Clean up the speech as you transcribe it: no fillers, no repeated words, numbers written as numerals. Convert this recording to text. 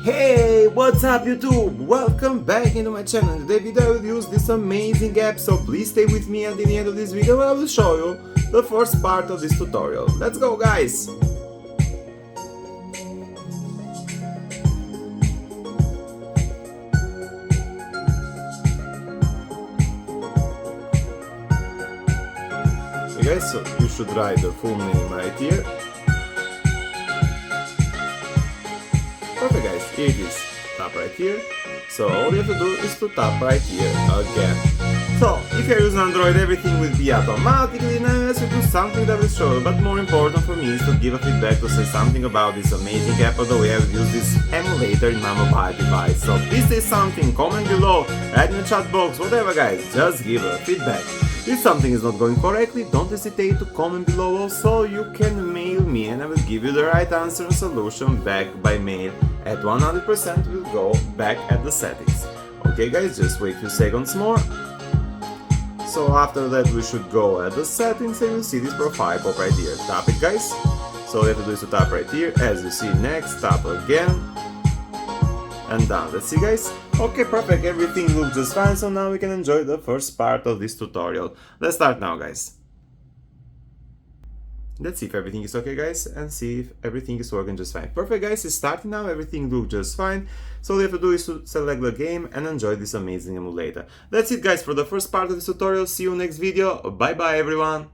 Hey, what's up YouTube? Welcome back into my channel. Today video I will use this amazing app, so please stay with me until the end of this video where I will show you the first part of this tutorial. Let's go guys! Okay guys, so you should write the full name right here. Perfect guys, here it is, tap right here. So all you have to do is to tap right here again. So if you're using Android, everything will be automatically, and iOS will do something that will show you, but more important for me is to give a feedback, to say something about this amazing app, or the way I will use this emulator in my mobile device. So please say something, comment below, write in the chat box, whatever guys, just give a feedback. If something is not going correctly, don't hesitate to comment below. Also, you can mail me and I will give you the right answer and solution back by mail. At 100% will go back at the settings. Okay guys, just wait a few seconds more. So after that we should go at the settings and you'll see this profile pop right here. Tap it guys. So all you have to do is to tap right here. As you see, next, tap again. And done. Let's see guys. Okay, perfect, everything looks just fine, so now we can enjoy the first part of this tutorial. Let's start now guys. Let's see if everything is okay guys, and see if everything is working just fine. Perfect guys, it's starting now, everything looks just fine. So all you have to do is to select the game and enjoy this amazing emulator. That's it guys for the first part of this tutorial. See you next video. Bye bye everyone.